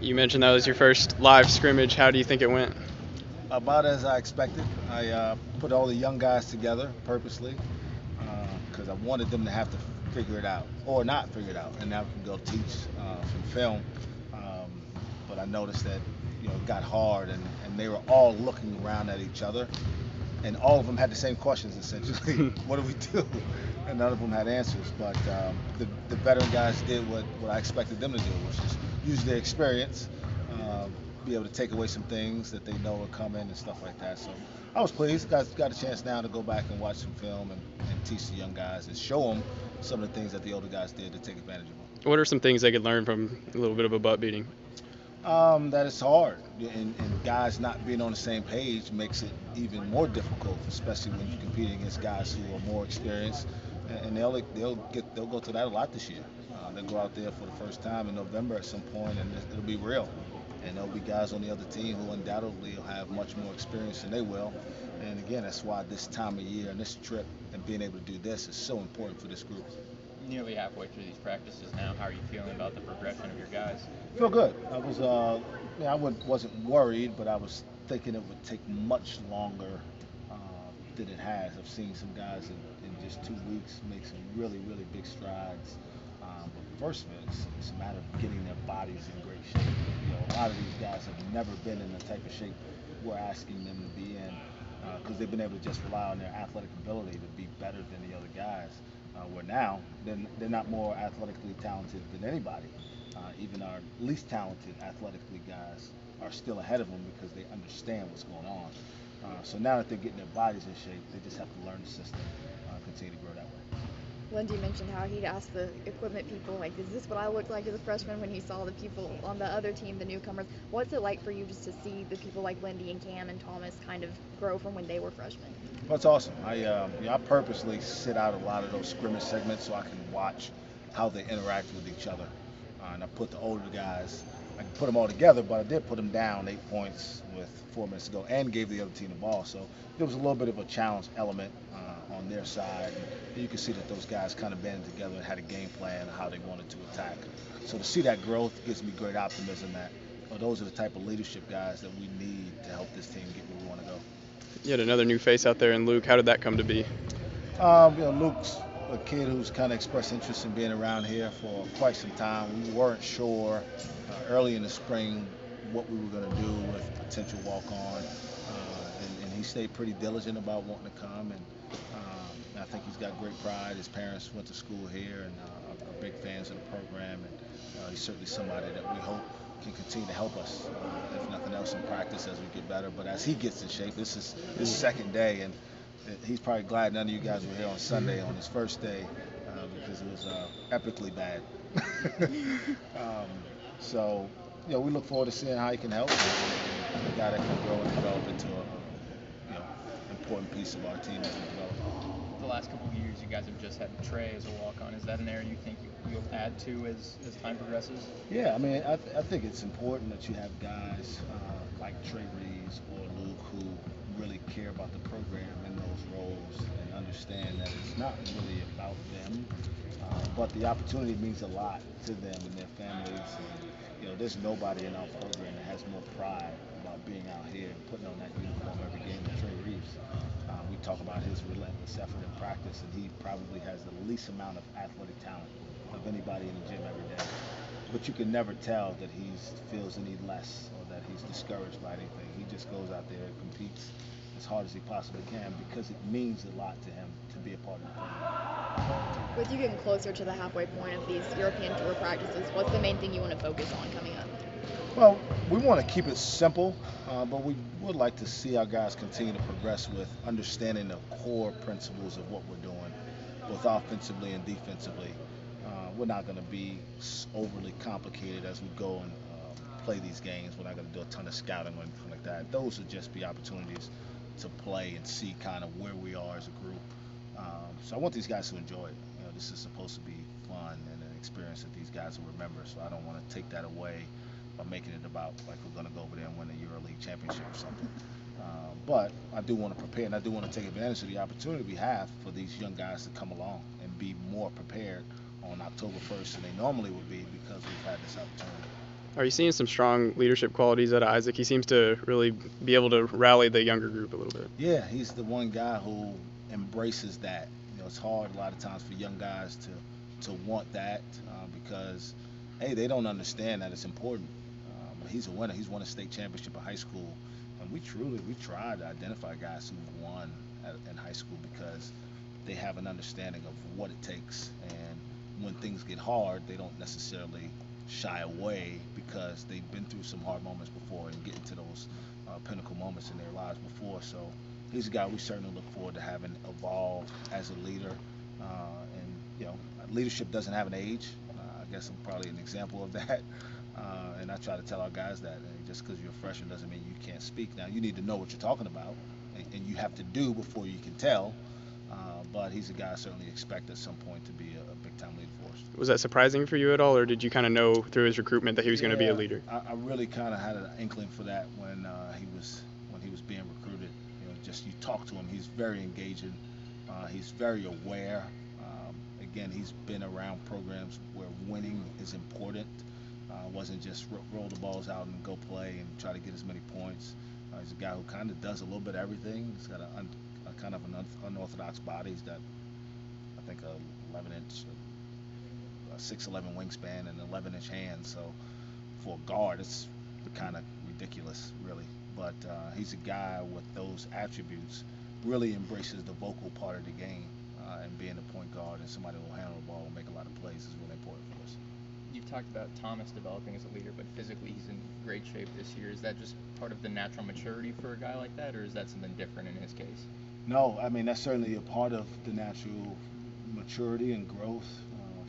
You mentioned that was your first live scrimmage. How do you think it went? About as I expected. I put all the young guys together purposely because I wanted them to have to figure it out or not figure it out, and now we can go teach some film. Um, but I noticed that it got hard, and they were all looking around at each other, and all of them had the same questions essentially. What do we do? And none of them had answers. But the veteran guys did what I expected them to do, which is use their experience, be able to take away some things that they know are coming and stuff like that. So I was pleased. Got a chance now to go back and watch some film and teach the young guys and show them some of the things that the older guys did to take advantage of them. What are some things they could learn from a little bit of a butt beating? That it's hard, and guys not being on the same page makes it even more difficult, especially when you're competing against guys who are more experienced, and they'll go through that a lot this year. They'll go out there for the first time in November at some point, and it'll be real. And there'll be guys on the other team who undoubtedly will have much more experience than they will. And again, that's why this time of year and this trip and being able to do this is so important for this group. Nearly halfway through these practices now. How are you feeling about the progression of your guys? Feel good. Wasn't worried, but I was thinking it would take much longer than it has. I've seen some guys in just 2 weeks make some really, really big strides. But first of all, it's a matter of getting their bodies in great shape. A lot of these guys have never been in the type of shape we're asking them to be in because they've been able to just rely on their athletic ability to be better than the other guys. Where now they're not more athletically talented than anybody. Even our least talented athletically guys are still ahead of them because they understand what's going on. So now that they're getting their bodies in shape, they just have to learn the system, continue to grow that way. Lindy mentioned how he'd asked the equipment people, like, is this what I looked like as a freshman when he saw the people on the other team, the newcomers? What's it like for you just to see the people like Lindy and Cam and Thomas kind of grow from when they were freshmen? Well, it's awesome. I purposely sit out a lot of those scrimmage segments so I can watch how they interact with each other. And I put the older guys, I put them all together, but I did put them down 8 points with 4 minutes to go and gave the other team the ball. So there was a little bit of a challenge element on their side. And you can see that those guys kind of banded together and had a game plan of how they wanted to attack. So to see that growth gives me great optimism that those are the type of leadership guys that we need to help this team get where we want to go. You had another new face out there in Luke. How did that come to be? Luke's a kid who's kind of expressed interest in being around here for quite some time. We weren't sure early in the spring what we were going to do with potential walk-on, and he stayed pretty diligent about wanting to come. And I think he's got great pride. His parents went to school here and are big fans of the program, and he's certainly somebody that we hope can continue to help us, if nothing else, in practice as we get better. But as he gets in shape, this is his second day, and he's probably glad none of you guys were here on Sunday on his first day because it was epically bad. um, so, we look forward to seeing how he can help and a guy that can grow and develop into a important piece of our team as we develop. The last couple of years, you guys have just had Trey as a walk-on. Is that an area you think you'll add to as time progresses? Yeah, I mean, I think it's important that you have guys like Trey Reeves or Luke who really care about the program in those roles and understand that it's not really about them, but the opportunity means a lot to them and their families. And, there's nobody in our program that has more pride about being out here and putting on that uniform every game than Trey Reeves. We talk about his relentless effort in practice, and he probably has the least amount of athletic talent of anybody in the gym every day. But you can never tell that he feels any less or that he's discouraged by anything. He just goes out there and competes as hard as he possibly can because it means a lot to him to be a part of the program. With you getting closer to the halfway point of these European Tour practices, what's the main thing you want to focus on coming up? Well, we want to keep it simple, but we would like to see our guys continue to progress with understanding the core principles of what we're doing, both offensively and defensively. We're not going to be overly complicated as we go and play these games. We're not going to do a ton of scouting or anything like that. Those would just be opportunities to play and see kind of where we are as a group. So I want these guys to enjoy it. This is supposed to be fun and an experience that these guys will remember. So I don't want to take that away by making it about like we're going to go over there and win the EuroLeague championship or something. But I do want to prepare, and I do want to take advantage of the opportunity we have for these young guys to come along and be more prepared on October 1st than they normally would be because we've had this opportunity. Are you seeing some strong leadership qualities out of Isaac? He seems to really be able to rally the younger group a little bit. Yeah, he's the one guy who embraces that. It's hard a lot of times for young guys to want that because, hey, they don't understand that it's important. He's a winner. He's won a state championship in high school, and we try to identify guys who've won in high school because they have an understanding of what it takes. And when things get hard, they don't necessarily shy away because they've been through some hard moments before and getting to those pinnacle moments in their lives before. So he's a guy we certainly look forward to having evolve as a leader. And leadership doesn't have an age. I guess I'm probably an example of that. And I try to tell our guys that just because you're a freshman doesn't mean you can't speak. Now you need to know what you're talking about, and you have to do before you can tell. But he's a guy I certainly expect at some point to be a big time leader for us. Was that surprising for you at all, or did you kind of know through his recruitment that he was going to be a Yeah, leader? I really kind of had an inkling for that when he was being recruited. Just you talk to him, he's very engaging. He's very aware. Again, he's been around programs where winning is important. Wasn't just roll the balls out and go play and try to get as many points. He's a guy who kind of does a little bit of everything. He's got a kind of an unorthodox body. He's got, I think, a 11-inch, 6'11" wingspan and 11-inch hands. So for a guard, it's kind of ridiculous, really. But he's a guy with those attributes. Really embraces the vocal part of the game, and being a point guard and somebody who will handle the ball and make a lot of plays is really important for us. You've talked about Thomas developing as a leader, but physically he's in great shape this year. Is that just part of the natural maturity for a guy like that, or is that something different in his case? No, I mean that's certainly a part of the natural maturity and growth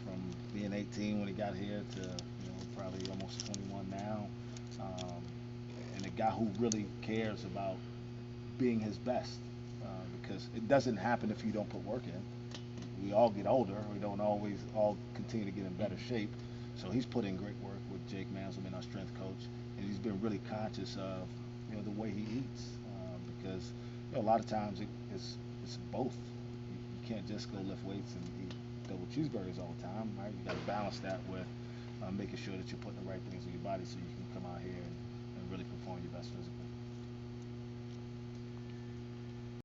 from being 18 when he got here to probably almost 21 now, um, and a guy who really cares about being his best because it doesn't happen if you don't put work in. We all get older. We don't always all continue to get in better shape. So he's put in great work with Jake Manselman, our strength coach, and he's been really conscious of the way he eats because a lot of times it's both. You can't just go lift weights and eat double cheeseburgers all the time, right? You got to balance that with making sure that you're putting the right things in your body so you can come out here and really perform your best physically.